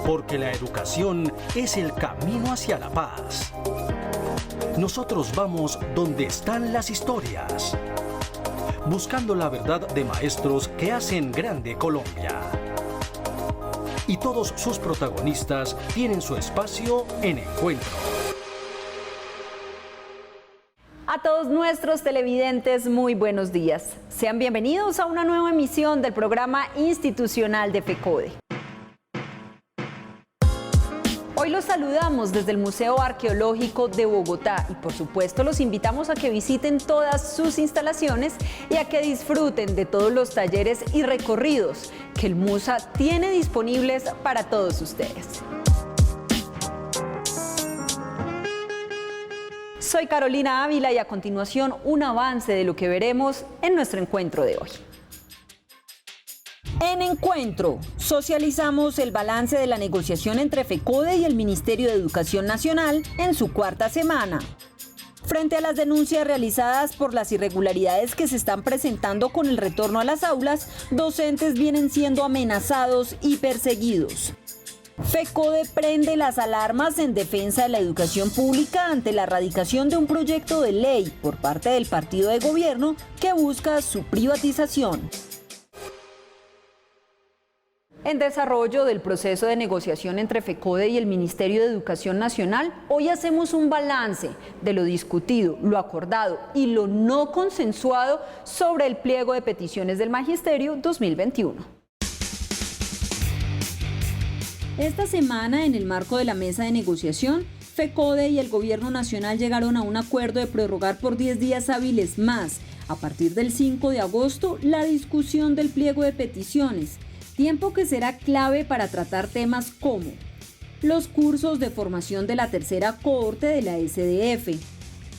Porque la educación es el camino hacia la paz. Nosotros vamos donde están las historias, buscando la verdad de maestros que hacen grande Colombia. Y todos sus protagonistas tienen su espacio en Encuentro. A todos nuestros televidentes, muy buenos días. Sean bienvenidos a una nueva emisión del programa institucional de FECODE. Hoy los saludamos desde el Museo Arqueológico de Bogotá y por supuesto los invitamos a que visiten todas sus instalaciones y a que disfruten de todos los talleres y recorridos que el MUSA tiene disponibles para todos ustedes. Soy Carolina Ávila y a continuación un avance de lo que veremos en nuestro encuentro de hoy. En Encuentro, socializamos el balance de la negociación entre FECODE y el Ministerio de Educación Nacional en su cuarta semana. Frente a las denuncias realizadas por las irregularidades que se están presentando con el retorno a las aulas, docentes vienen siendo amenazados y perseguidos. FECODE prende las alarmas en defensa de la educación pública ante la radicación de un proyecto de ley por parte del partido de gobierno que busca su privatización. En desarrollo del proceso de negociación entre FECODE y el Ministerio de Educación Nacional, hoy hacemos un balance de lo discutido, lo acordado y lo no consensuado sobre el pliego de peticiones del Magisterio 2021. Esta semana, en el marco de la mesa de negociación, FECODE y el Gobierno Nacional llegaron a un acuerdo de prorrogar por 10 días hábiles más, a partir del 5 de agosto, la discusión del pliego de peticiones. Tiempo que será clave para tratar temas como los cursos de formación de la tercera cohorte de la SDF,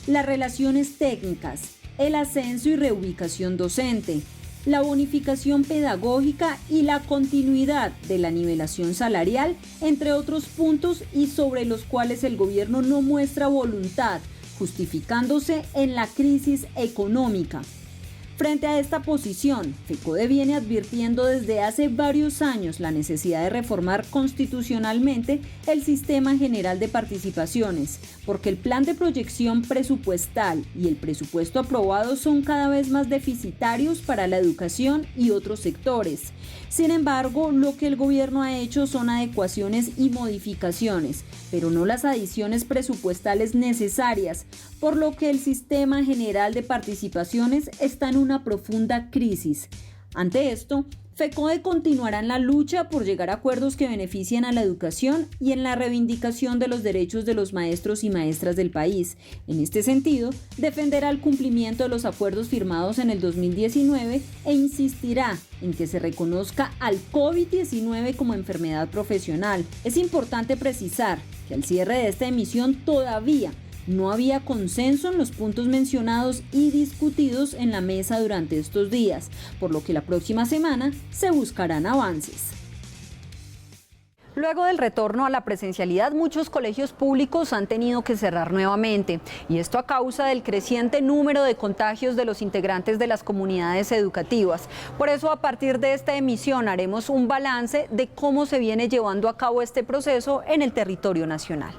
las relaciones técnicas, el ascenso y reubicación docente, la bonificación pedagógica y la continuidad de la nivelación salarial, entre otros puntos y sobre los cuales el gobierno no muestra voluntad, justificándose en la crisis económica. Frente a esta posición, FECODE viene advirtiendo desde hace varios años la necesidad de reformar constitucionalmente el Sistema General de Participaciones, porque el plan de proyección presupuestal y el presupuesto aprobado son cada vez más deficitarios para la educación y otros sectores. Sin embargo, lo que el gobierno ha hecho son adecuaciones y modificaciones, pero no las adiciones presupuestales necesarias, por lo que el Sistema General de Participaciones está en una profunda crisis. Ante esto, FECODE continuará en la lucha por llegar a acuerdos que beneficien a la educación y en la reivindicación de los derechos de los maestros y maestras del país. En este sentido, defenderá el cumplimiento de los acuerdos firmados en el 2019 e insistirá en que se reconozca al COVID-19 como enfermedad profesional. Es importante precisar que al cierre de esta emisión todavía no había consenso en los puntos mencionados y discutidos en la mesa durante estos días, por lo que la próxima semana se buscarán avances. Luego del retorno a la presencialidad, muchos colegios públicos han tenido que cerrar nuevamente, y esto a causa del creciente número de contagios de los integrantes de las comunidades educativas. Por eso, a partir de esta emisión, haremos un balance de cómo se viene llevando a cabo este proceso en el territorio nacional.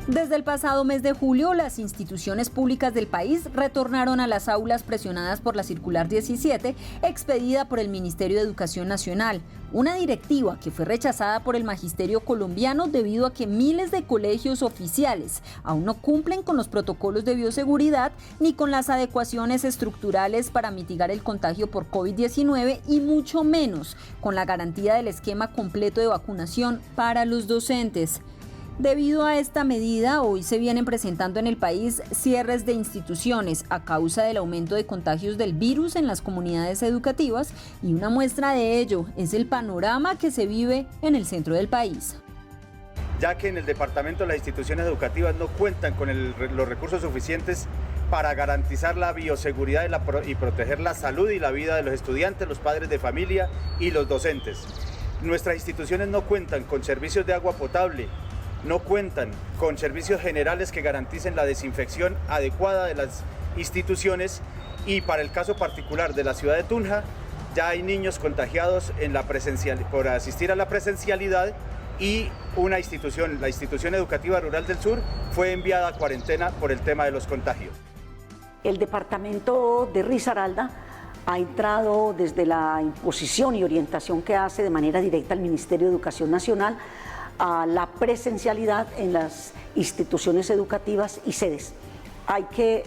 Desde el pasado mes de julio, las instituciones públicas del país retornaron a las aulas presionadas por la Circular 17, expedida por el Ministerio de Educación Nacional, una directiva que fue rechazada por el Magisterio colombiano debido a que miles de colegios oficiales aún no cumplen con los protocolos de bioseguridad ni con las adecuaciones estructurales para mitigar el contagio por COVID-19 y mucho menos con la garantía del esquema completo de vacunación para los docentes. Debido a esta medida, hoy se vienen presentando en el país cierres de instituciones a causa del aumento de contagios del virus en las comunidades educativas, y una muestra de ello es el panorama que se vive en el centro del país. Ya que en el departamento las instituciones educativas no cuentan con los recursos suficientes para garantizar la bioseguridad y proteger la salud y la vida de los estudiantes, los padres de familia y los docentes. Nuestras instituciones no cuentan con servicios de agua potable, no cuentan con servicios generales que garanticen la desinfección adecuada de las instituciones, y para el caso particular de la ciudad de Tunja, ya hay niños contagiados por asistir a la presencialidad y una institución, la Institución Educativa Rural del Sur, fue enviada a cuarentena por el tema de los contagios. El departamento de Risaralda ha entrado desde la imposición y orientación que hace de manera directa el Ministerio de Educación Nacional a la presencialidad en las instituciones educativas y sedes. Hay que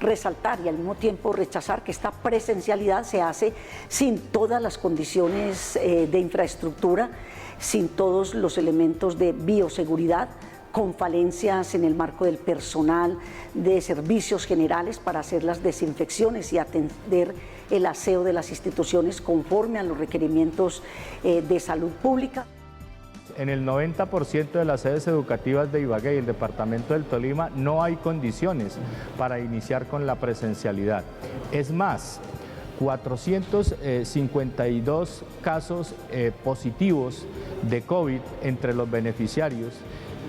resaltar y al mismo tiempo rechazar que esta presencialidad se hace sin todas las condiciones de infraestructura, sin todos los elementos de bioseguridad, con falencias en el marco del personal de servicios generales para hacer las desinfecciones y atender el aseo de las instituciones conforme a los requerimientos de salud pública. En el 90% de las sedes educativas de Ibagué y el departamento del Tolima no hay condiciones para iniciar con la presencialidad. Es más, 452 casos positivos de COVID entre los beneficiarios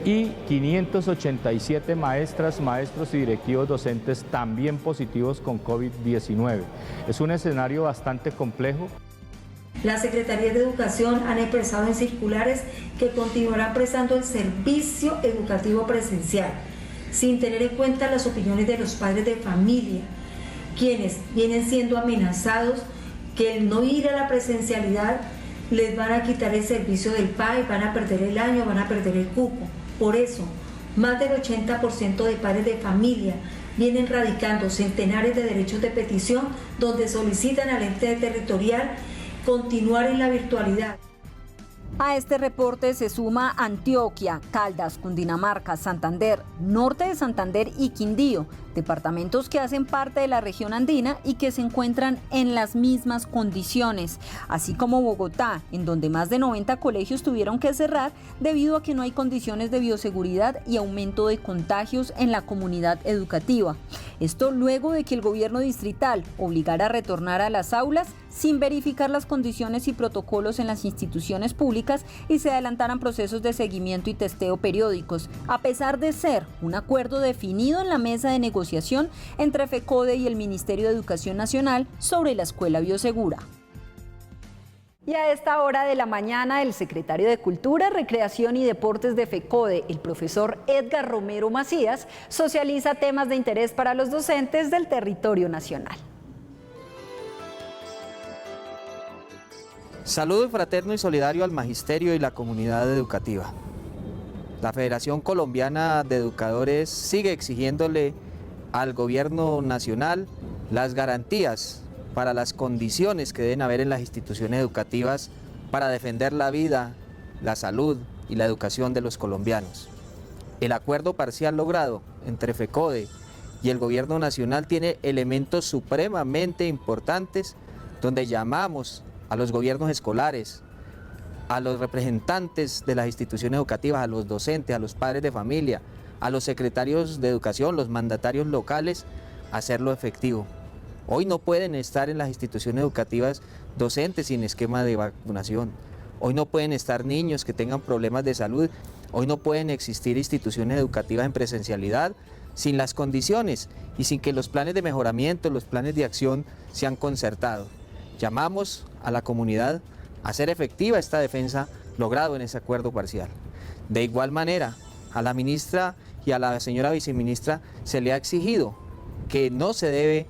y 587 maestras, maestros y directivos docentes también positivos con COVID-19. Es un escenario bastante complejo. Las Secretarías de Educación han expresado en circulares que continuarán prestando el servicio educativo presencial, sin tener en cuenta las opiniones de los padres de familia, quienes vienen siendo amenazados que el no ir a la presencialidad les van a quitar el servicio del PAE, van a perder el año, van a perder el cupo. Por eso, más del 80% de padres de familia vienen radicando centenares de derechos de petición donde solicitan al ente territorial continuar en la virtualidad. A este reporte se suma Antioquia, Caldas, Cundinamarca, Santander, Norte de Santander y Quindío, departamentos que hacen parte de la región andina y que se encuentran en las mismas condiciones, así como Bogotá, en donde más de 90 colegios tuvieron que cerrar debido a que no hay condiciones de bioseguridad y aumento de contagios en la comunidad educativa. Esto luego de que el gobierno distrital obligara a retornar a las aulas sin verificar las condiciones y protocolos en las instituciones públicas y se adelantaran procesos de seguimiento y testeo periódicos, a pesar de ser un acuerdo definido en la mesa de negociación entre FECODE y el Ministerio de Educación Nacional sobre la escuela biosegura. Y a esta hora de la mañana, el secretario de Cultura, Recreación y Deportes de FECODE, el profesor Edgar Romero Macías, socializa temas de interés para los docentes del territorio nacional. Saludo fraterno y solidario al magisterio y la comunidad educativa. La Federación Colombiana de Educadores sigue exigiéndole al gobierno nacional las garantías para las condiciones que deben haber en las instituciones educativas para defender la vida, la salud y la educación de los colombianos. El acuerdo parcial logrado entre FECODE y el gobierno nacional tiene elementos supremamente importantes donde llamamos a los gobiernos escolares, a los representantes de las instituciones educativas, a los docentes, a los padres de familia, a los secretarios de educación, los mandatarios locales, a hacerlo efectivo. Hoy no pueden estar en las instituciones educativas docentes sin esquema de vacunación. Hoy no pueden estar niños que tengan problemas de salud. Hoy no pueden existir instituciones educativas en presencialidad sin las condiciones y sin que los planes de mejoramiento, los planes de acción sean concertados. Llamamos a la comunidad a hacer efectiva esta defensa logrado en ese acuerdo parcial. De igual manera, a la ministra y a la señora viceministra se le ha exigido que no se debe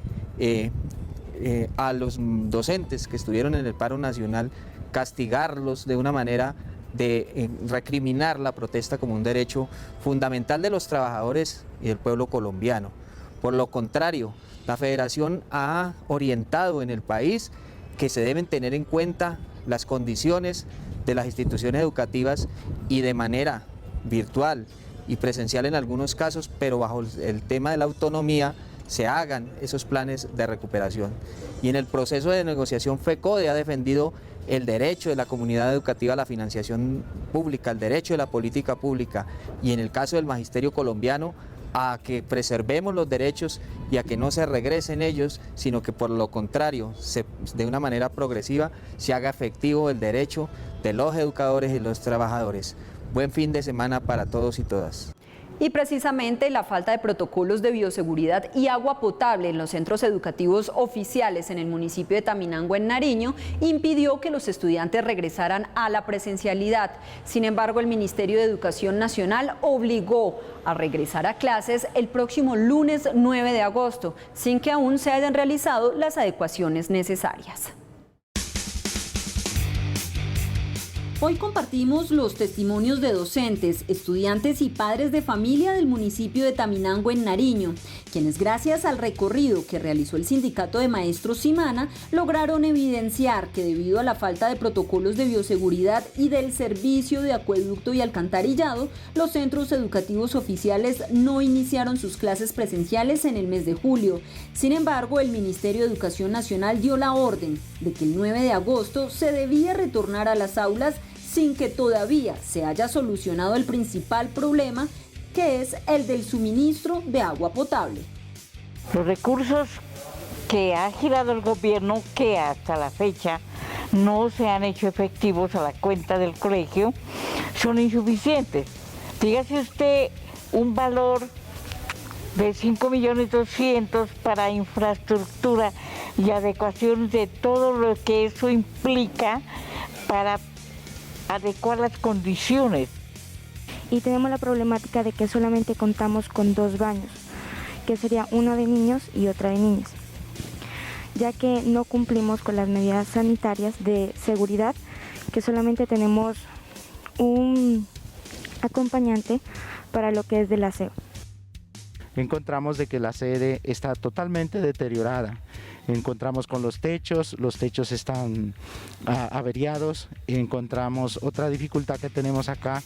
a los docentes que estuvieron en el paro nacional castigarlos de una manera de recriminar la protesta como un derecho fundamental de los trabajadores y del pueblo colombiano. Por lo contrario, la Federación ha orientado en el país que se deben tener en cuenta las condiciones de las instituciones educativas y de manera virtual y presencial en algunos casos, pero bajo el tema de la autonomía se hagan esos planes de recuperación. Y en el proceso de negociación FECODE ha defendido el derecho de la comunidad educativa a la financiación pública, el derecho de la política pública y en el caso del magisterio colombiano a que preservemos los derechos y a que no se regresen ellos, sino que por lo contrario, de una manera progresiva, se haga efectivo el derecho de los educadores y los trabajadores. Buen fin de semana para todos y todas. Y precisamente la falta de protocolos de bioseguridad y agua potable en los centros educativos oficiales en el municipio de Taminango, en Nariño, impidió que los estudiantes regresaran a la presencialidad. Sin embargo, el Ministerio de Educación Nacional obligó a regresar a clases el próximo lunes 9 de agosto, sin que aún se hayan realizado las adecuaciones necesarias. Hoy compartimos los testimonios de docentes, estudiantes y padres de familia del municipio de Taminango, en Nariño, quienes gracias al recorrido que realizó el Sindicato de Maestros Simana lograron evidenciar que debido a la falta de protocolos de bioseguridad y del servicio de acueducto y alcantarillado, los centros educativos oficiales no iniciaron sus clases presenciales en el mes de julio. Sin embargo, el Ministerio de Educación Nacional dio la orden de que el 9 de agosto se debía retornar a las aulas sin que todavía se haya solucionado el principal problema, que es el del suministro de agua potable. Los recursos que ha girado el gobierno, que hasta la fecha no se han hecho efectivos a la cuenta del colegio, son insuficientes. Dígase usted un valor de 5.200.000 para infraestructura y adecuación de todo lo que eso implica para adecuar las condiciones. Y tenemos la problemática de que solamente contamos con 2 baños, que sería uno de niños y otra de niñas, ya que no cumplimos con las medidas sanitarias de seguridad, que solamente tenemos un acompañante para lo que es del aseo. Encontramos de que la sede está totalmente deteriorada. Encontramos con los techos están averiados. Encontramos otra dificultad que tenemos acá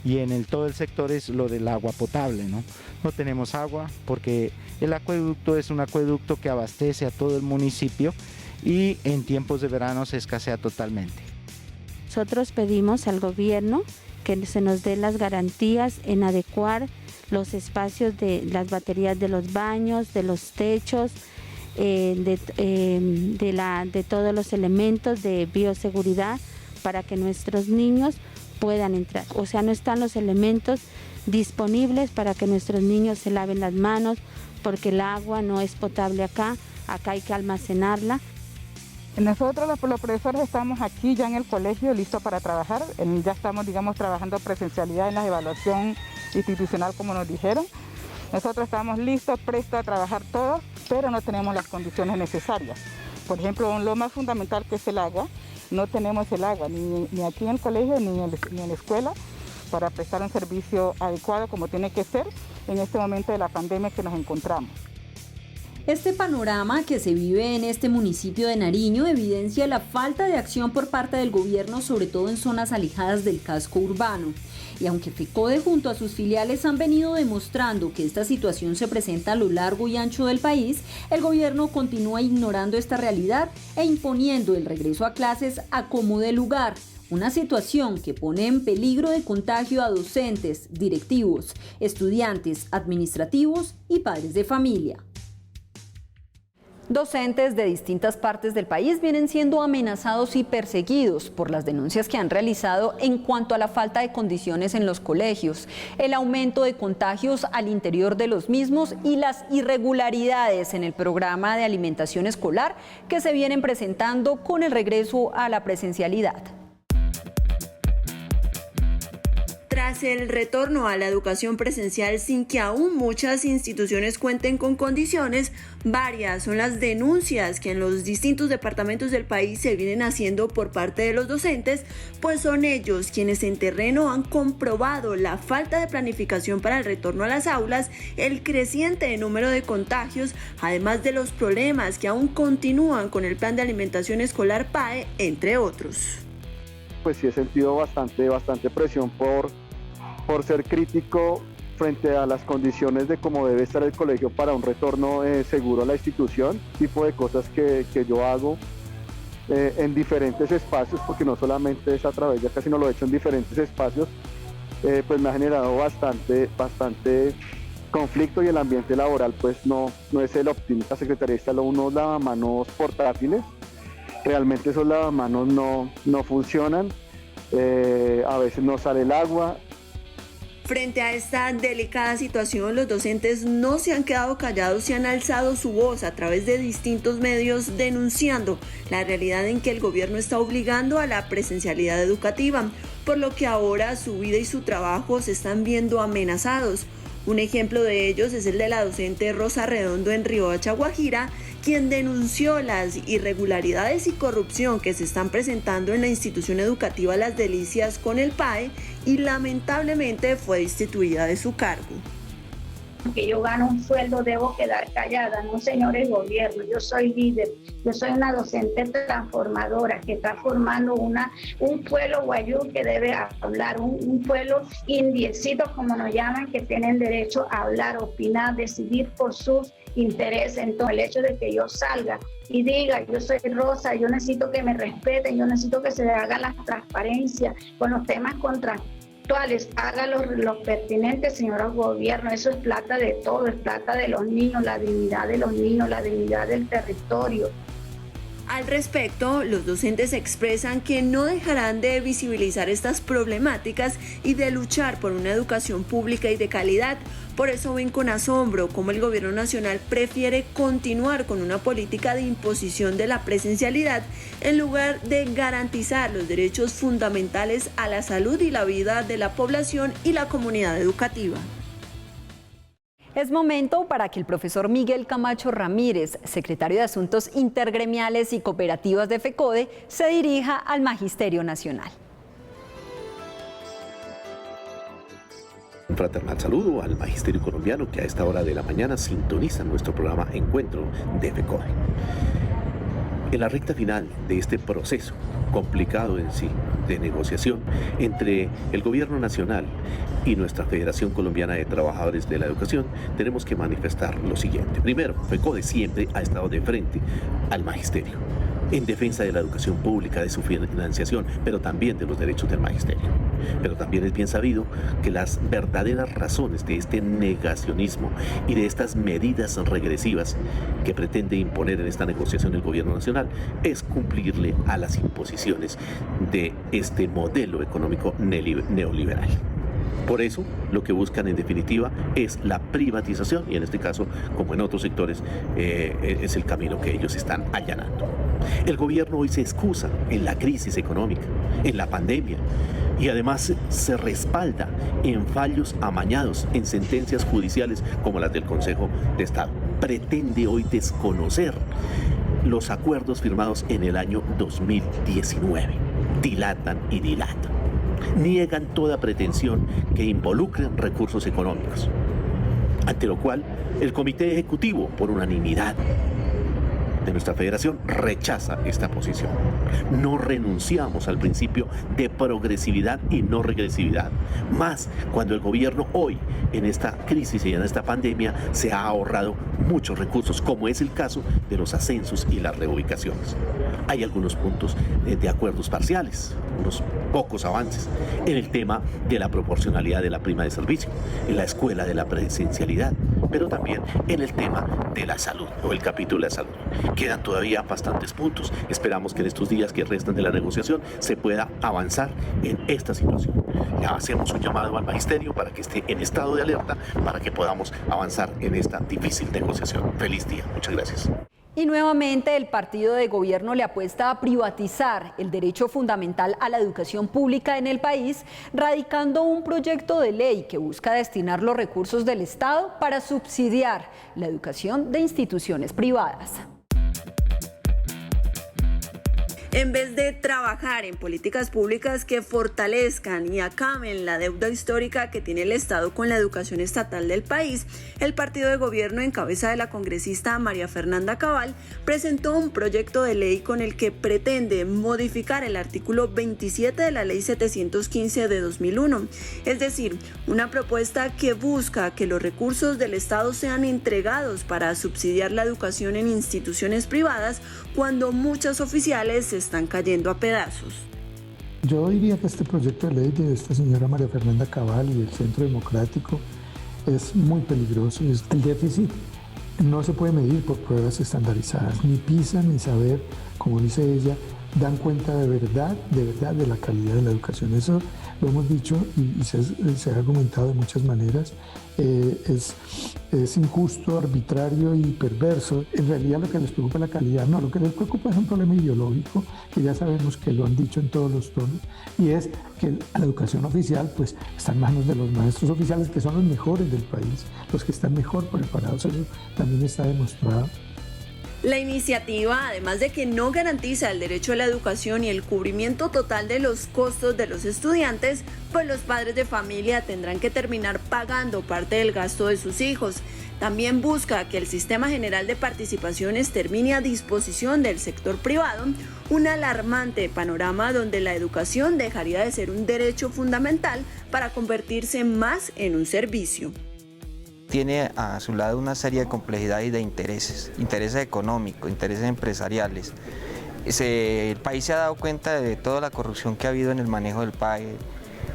y en todo el sector es lo del agua potable, ¿no? No tenemos agua porque el acueducto es un acueducto que abastece a todo el municipio y en tiempos de verano se escasea totalmente. Nosotros pedimos al gobierno que se nos dé las garantías en adecuar los espacios de las baterías de los baños, de los techos, de todos los elementos de bioseguridad para que nuestros niños puedan entrar. O sea, no están los elementos disponibles para que nuestros niños se laven las manos, porque el agua no es potable acá hay que almacenarla. Nosotros los profesores estamos aquí ya en el colegio listos para trabajar, ya estamos trabajando presencialidad en la evaluación institucional como nos dijeron. Nosotros estamos listos, prestos a trabajar todos, pero no tenemos las condiciones necesarias. Por ejemplo, lo más fundamental que es el agua, no tenemos el agua ni aquí en el colegio ni en la escuela para prestar un servicio adecuado como tiene que ser en este momento de la pandemia que nos encontramos. Este panorama que se vive en este municipio de Nariño evidencia la falta de acción por parte del gobierno, sobre todo en zonas alejadas del casco urbano. Y aunque FECODE junto a sus filiales han venido demostrando que esta situación se presenta a lo largo y ancho del país, el gobierno continúa ignorando esta realidad e imponiendo el regreso a clases a como dé lugar. Una situación que pone en peligro de contagio a docentes, directivos, estudiantes, administrativos y padres de familia. Docentes de distintas partes del país vienen siendo amenazados y perseguidos por las denuncias que han realizado en cuanto a la falta de condiciones en los colegios, el aumento de contagios al interior de los mismos y las irregularidades en el programa de alimentación escolar que se vienen presentando con el regreso a la presencialidad. Tras el retorno a la educación presencial sin que aún muchas instituciones cuenten con condiciones, varias son las denuncias que en los distintos departamentos del país se vienen haciendo por parte de los docentes, pues son ellos quienes en terreno han comprobado la falta de planificación para el retorno a las aulas, el creciente número de contagios, además de los problemas que aún continúan con el plan de alimentación escolar PAE, entre otros. Pues sí he sentido bastante presión por ser crítico frente a las condiciones de cómo debe estar el colegio para un retorno seguro a la institución, tipo de cosas que yo hago en diferentes espacios, porque no solamente es a través de acá, sino lo he hecho en diferentes espacios, pues me ha generado bastante conflicto y el ambiente laboral pues no es el óptimo. La Secretaría instaló unos lavamanos portátiles, realmente esos lavamanos no funcionan, a veces no sale el agua. Frente a esta delicada situación, los docentes no se han quedado callados y han alzado su voz a través de distintos medios denunciando la realidad en que el gobierno está obligando a la presencialidad educativa, por lo que ahora su vida y su trabajo se están viendo amenazados. Un ejemplo de ellos es el de la docente Rosa Redondo en Riohacha, Guajira, quien denunció las irregularidades y corrupción que se están presentando en la institución educativa Las Delicias con el PAE y lamentablemente fue destituida de su cargo. Que yo gano un sueldo, debo quedar callada, no, señores gobierno, yo soy líder, yo soy una docente transformadora que está formando un pueblo guayú que debe hablar, un pueblo indiecito como nos llaman, que tienen derecho a hablar, opinar, decidir por sus intereses. Entonces el hecho de que yo salga y diga, yo soy Rosa, yo necesito que me respeten, yo necesito que se hagan las transparencias con los temas contractuales, haga los pertinentes, señora gobierno, eso es plata de todo, es plata de los niños, la dignidad de los niños, la dignidad del territorio. Al respecto, los docentes expresan que no dejarán de visibilizar estas problemáticas y de luchar por una educación pública y de calidad. Por eso ven con asombro cómo el gobierno nacional prefiere continuar con una política de imposición de la presencialidad en lugar de garantizar los derechos fundamentales a la salud y la vida de la población y la comunidad educativa. Es momento para que el profesor Miguel Camacho Ramírez, secretario de Asuntos Intergremiales y Cooperativas de FECODE, se dirija al Magisterio Nacional. Un fraternal saludo al magisterio colombiano que a esta hora de la mañana sintoniza nuestro programa Encuentro de FECODE. En la recta final de este proceso complicado en sí de negociación entre el gobierno nacional y nuestra Federación Colombiana de Trabajadores de la Educación, tenemos que manifestar lo siguiente. Primero, FECODE siempre ha estado de frente al magisterio, en defensa de la educación pública, de su financiación, pero también de los derechos del magisterio. Pero también es bien sabido que las verdaderas razones de este negacionismo y de estas medidas regresivas que pretende imponer en esta negociación el gobierno nacional es cumplirle a las imposiciones de este modelo económico neoliberal. Por eso, lo que buscan en definitiva es la privatización y en este caso, como en otros sectores, es el camino que ellos están allanando. El gobierno hoy se excusa en la crisis económica, en la pandemia y además se respalda en fallos amañados, en sentencias judiciales como las del Consejo de Estado. Pretende hoy desconocer los acuerdos firmados en el año 2019. Dilatan y dilatan. Niegan toda pretensión que involucre recursos económicos, ante lo cual el Comité Ejecutivo, por unanimidad de nuestra federación, rechaza esta posición. No renunciamos al principio de progresividad y no regresividad, más cuando el gobierno hoy, en esta crisis y en esta pandemia, se ha ahorrado muchos recursos, como es el caso de los ascensos y las reubicaciones. Hay algunos puntos de acuerdos parciales, unos pocos avances en el tema de la proporcionalidad de la prima de servicio, en la escuela de la presencialidad, pero también en el tema de la salud o el capítulo de salud. Quedan todavía bastantes puntos. Esperamos que en estos días que restan de la negociación se pueda avanzar en esta situación. Ya hacemos un llamado al magisterio para que esté en estado de alerta para que podamos avanzar en esta difícil negociación. Feliz día. Muchas gracias. Y nuevamente el partido de gobierno le apuesta a privatizar el derecho fundamental a la educación pública en el país, radicando un proyecto de ley que busca destinar los recursos del Estado para subsidiar la educación de instituciones privadas. En vez de trabajar en políticas públicas que fortalezcan y acaben la deuda histórica que tiene el Estado con la educación estatal del país, el partido de gobierno en cabeza de la congresista María Fernanda Cabal presentó un proyecto de ley con el que pretende modificar el artículo 27 de la Ley 715 de 2001, es decir, una propuesta que busca que los recursos del Estado sean entregados para subsidiar la educación en instituciones privadas cuando muchas oficiales se están cayendo a pedazos. Yo diría que este proyecto de ley de esta señora María Fernanda Cabal y del Centro Democrático es muy peligroso. El déficit no se puede medir por pruebas estandarizadas, ni PISA, ni saber, como dice ella, dan cuenta de verdad de la calidad de la educación. Eso lo hemos dicho y se ha argumentado de muchas maneras. Es injusto, arbitrario y perverso. En realidad lo que les preocupa es la calidad, no, lo que les preocupa es un problema ideológico, que ya sabemos que lo han dicho en todos los tonos, y es que la educación oficial pues está en manos de los maestros oficiales, que son los mejores del país, los que están mejor preparados. Eso también está demostrado. La iniciativa, además de que no garantiza el derecho a la educación y el cubrimiento total de los costos de los estudiantes, pues los padres de familia tendrán que terminar pagando parte del gasto de sus hijos. También busca que el Sistema General de Participaciones termine a disposición del sector privado, un alarmante panorama donde la educación dejaría de ser un derecho fundamental para convertirse más en un servicio. Tiene a su lado una serie de complejidades y de intereses económicos, intereses empresariales. El país se ha dado cuenta de toda la corrupción que ha habido en el manejo del PAE,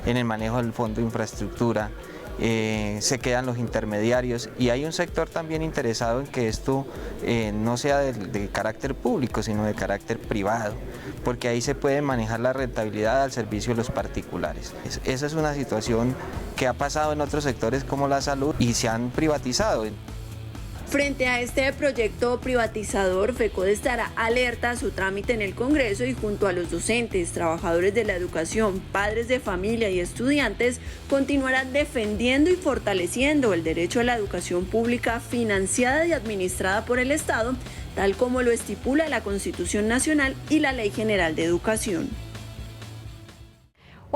en el manejo del Fondo de Infraestructura, se quedan los intermediarios y hay un sector también interesado en que esto no sea de carácter público, sino de carácter privado, porque ahí se puede manejar la rentabilidad al servicio de los particulares. Esa es una situación que ha pasado en otros sectores como la salud y se han privatizado. Frente a este proyecto privatizador, FECODE estará alerta a su trámite en el Congreso y junto a los docentes, trabajadores de la educación, padres de familia y estudiantes, continuarán defendiendo y fortaleciendo el derecho a la educación pública financiada y administrada por el Estado, tal como lo estipula la Constitución Nacional y la Ley General de Educación.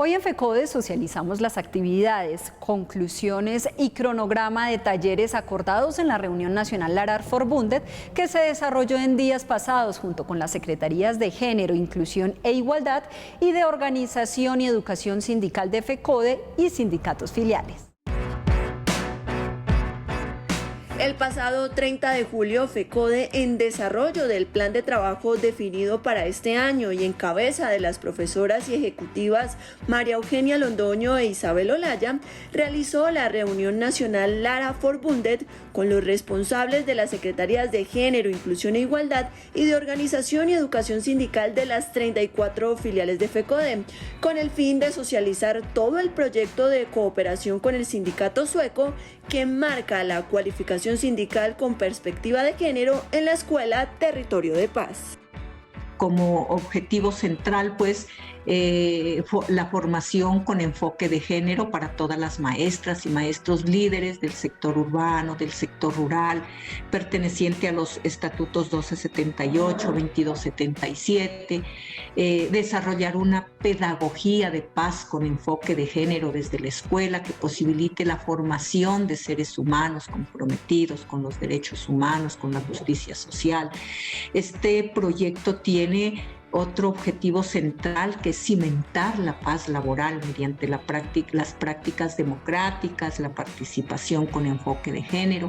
Hoy en FECODE socializamos las actividades, conclusiones y cronograma de talleres acordados en la reunión nacional Lara Forbundet que se desarrolló en días pasados junto con las Secretarías de Género, Inclusión e Igualdad y de Organización y Educación Sindical de FECODE y sindicatos filiales. El pasado 30 de julio, FECODE, en desarrollo del plan de trabajo definido para este año y en cabeza de las profesoras y ejecutivas María Eugenia Londoño e Isabel Olaya, realizó la reunión nacional Lara Forbundet con los responsables de las Secretarías de Género, Inclusión e Igualdad y de Organización y Educación Sindical de las 34 filiales de FECODE, con el fin de socializar todo el proyecto de cooperación con el sindicato sueco que marca la cualificación sindical con perspectiva de género en la Escuela Territorio de Paz. Como objetivo central, pues, la formación con enfoque de género para todas las maestras y maestros líderes del sector urbano, del sector rural, perteneciente a los estatutos 1278, 2277, desarrollar una pedagogía de paz con enfoque de género desde la escuela que posibilite la formación de seres humanos comprometidos con los derechos humanos, con la justicia social. Este proyecto tiene otro objetivo central que es cimentar la paz laboral mediante las prácticas democráticas, la participación con enfoque de género,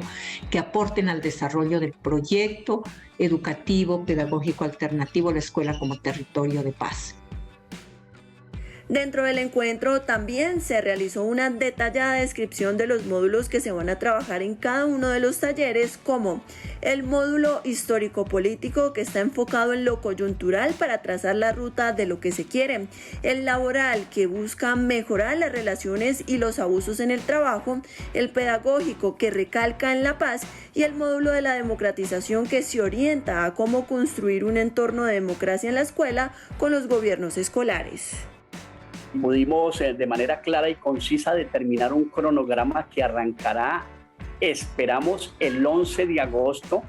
que aporten al desarrollo del proyecto educativo, pedagógico alternativo, la escuela como territorio de paz. Dentro del encuentro también se realizó una detallada descripción de los módulos que se van a trabajar en cada uno de los talleres, como el módulo histórico-político que está enfocado en lo coyuntural para trazar la ruta de lo que se quiere, el laboral que busca mejorar las relaciones y los abusos en el trabajo, el pedagógico que recalca en la paz y el módulo de la democratización que se orienta a cómo construir un entorno de democracia en la escuela con los gobiernos escolares. Pudimos de manera clara y concisa determinar un cronograma que arrancará, esperamos, el 11 de agosto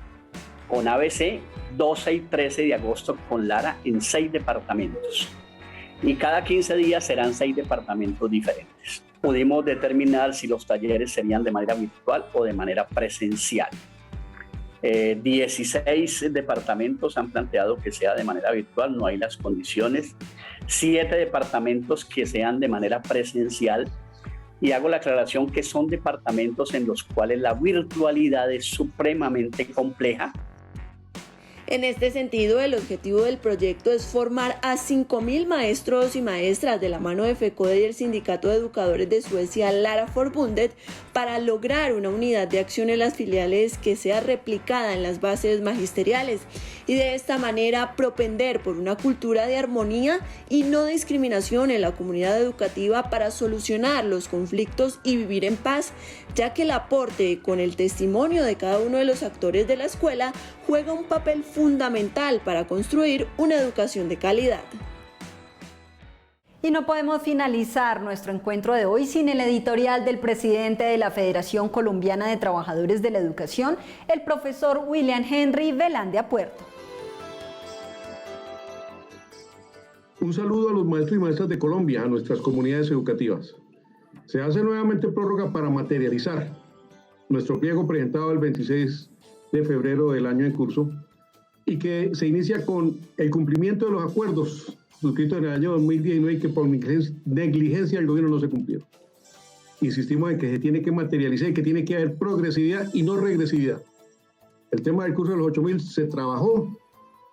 con ABC, 12 y 13 de agosto con Lara en 6 departamentos. Y cada 15 días serán 6 departamentos diferentes. Pudimos determinar si los talleres serían de manera virtual o de manera presencial. 16 departamentos han planteado que sea de manera virtual, no hay las condiciones. 7 departamentos que sean de manera presencial. Y hago la aclaración que son departamentos en los cuales la virtualidad es supremamente compleja. En este sentido, el objetivo del proyecto es formar a 5.000 maestros y maestras de la mano de FECODE y el Sindicato de Educadores de Suecia, Lärarförbundet, para lograr una unidad de acción en las filiales que sea replicada en las bases magisteriales y de esta manera propender por una cultura de armonía y no discriminación en la comunidad educativa para solucionar los conflictos y vivir en paz, ya que el aporte con el testimonio de cada uno de los actores de la escuela juega un papel fundamental para construir una educación de calidad. Y no podemos finalizar nuestro encuentro de hoy sin el editorial del presidente de la Federación Colombiana de Trabajadores de la Educación, el profesor William Henry Velandia Puerto. Un saludo a los maestros y maestras de Colombia, a nuestras comunidades educativas. Se hace nuevamente prórroga para materializar nuestro pliego presentado el 26 de febrero del año en curso y que se inicia con el cumplimiento de los acuerdos suscritos en el año 2019 y que por negligencia del gobierno no se cumplieron. Insistimos en que se tiene que materializar y que tiene que haber progresividad y no regresividad. El tema del curso de los 8.000 se trabajó,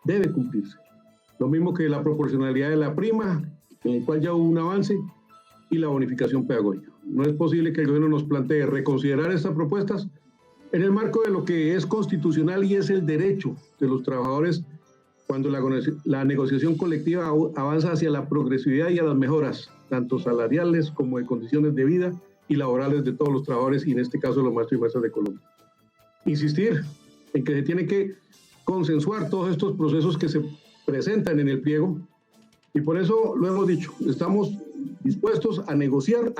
debe cumplirse. Lo mismo que la proporcionalidad de la prima, en el cual ya hubo un avance, y la bonificación pedagógica. No es posible que el gobierno nos plantee reconsiderar estas propuestas en el marco de lo que es constitucional y es el derecho de los trabajadores cuando la negociación colectiva avanza hacia la progresividad y a las mejoras, tanto salariales como de condiciones de vida y laborales de todos los trabajadores y en este caso los maestros y maestras de Colombia. Insistir en que se tiene que consensuar todos estos procesos que se presentan en el pliego y por eso lo hemos dicho, estamos dispuestos a negociar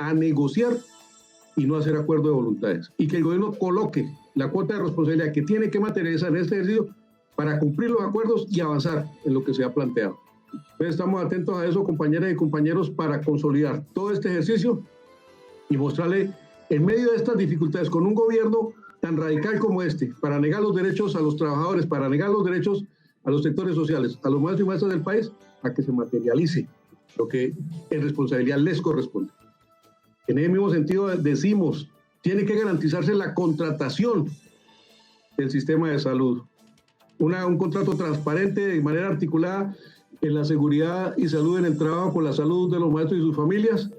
y no hacer acuerdo de voluntades y que el gobierno coloque la cuota de responsabilidad que tiene que materializar en este ejercicio para cumplir los acuerdos y avanzar en lo que se ha planteado. Entonces estamos atentos a eso, compañeras y compañeros, para consolidar todo este ejercicio y mostrarle en medio de estas dificultades con un gobierno tan radical como este, para negar los derechos a los trabajadores, para negar los derechos a los sectores sociales, a los maestros y maestras del país, a que se materialice lo que en responsabilidad les corresponde. En ese mismo sentido decimos, tiene que garantizarse la contratación del sistema de salud. Un contrato transparente, de manera articulada, en la seguridad y salud en el trabajo, por la salud de los maestros y sus familias.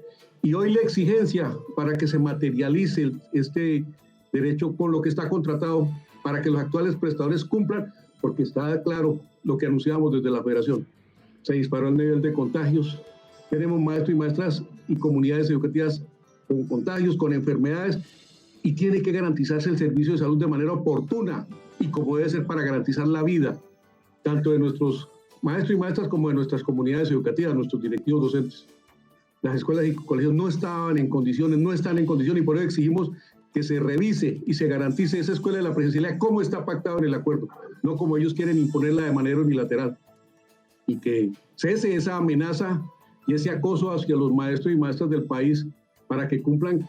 Y hoy la exigencia para que se materialice este derecho con lo que está contratado, para que los actuales prestadores cumplan, porque está claro lo que anunciamos desde la Federación. Se disparó el nivel de contagios. Tenemos maestros y maestras y comunidades educativas con contagios, con enfermedades, y tiene que garantizarse el servicio de salud de manera oportuna y como debe ser para garantizar la vida, tanto de nuestros maestros y maestras como de nuestras comunidades educativas, nuestros directivos docentes. Las escuelas y colegios no están en condiciones y por eso exigimos que se revise y se garantice esa escuela de la presencialidad como está pactado en el acuerdo, no como ellos quieren imponerla de manera unilateral. Y que cese esa amenaza y ese acoso hacia los maestros y maestras del país para que cumplan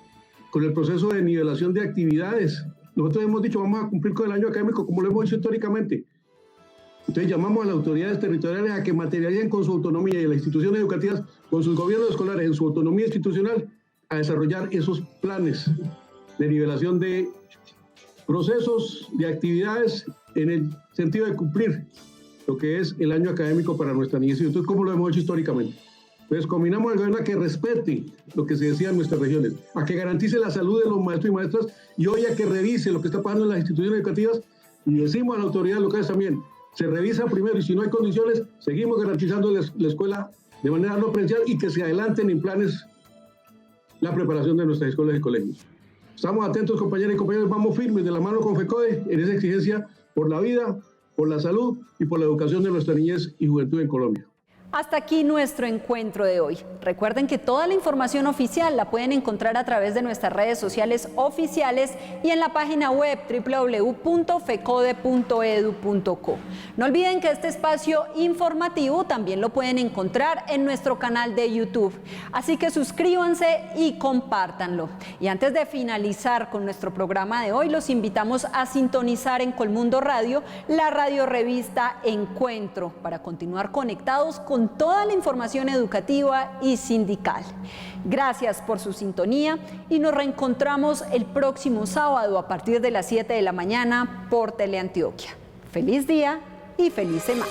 con el proceso de nivelación de actividades. Nosotros hemos dicho, vamos a cumplir con el año académico como lo hemos hecho históricamente. Entonces llamamos a las autoridades territoriales a que materialicen con su autonomía y a las instituciones educativas con sus gobiernos escolares en su autonomía institucional a desarrollar esos planes de nivelación de procesos, de actividades en el sentido de cumplir lo que es el año académico para nuestra niñez. Entonces, como lo hemos hecho históricamente. Entonces, combinamos al gobierno a que respete lo que se decía en nuestras regiones, a que garantice la salud de los maestros y maestras y hoy a que revise lo que está pasando en las instituciones educativas y decimos a las autoridades locales también, se revisa primero y si no hay condiciones, seguimos garantizando la escuela de manera no presencial y que se adelanten en planes la preparación de nuestras escuelas y colegios. Estamos atentos, compañeras y compañeros, vamos firmes de la mano con FECODE en esa exigencia por la vida, por la salud y por la educación de nuestra niñez y juventud en Colombia. Hasta aquí nuestro encuentro de hoy. Recuerden que toda la información oficial la pueden encontrar a través de nuestras redes sociales oficiales y en la página web www.fecode.edu.co. No olviden que este espacio informativo también lo pueden encontrar en nuestro canal de YouTube. Así que suscríbanse y compártanlo. Y antes de finalizar con nuestro programa de hoy, los invitamos a sintonizar en Colmundo Radio la radiorevista Encuentro para continuar conectados con toda la información educativa y sindical. Gracias por su sintonía y nos reencontramos el próximo sábado a partir de las 7 de la mañana por Teleantioquia. ¡Feliz día! y feliz semana.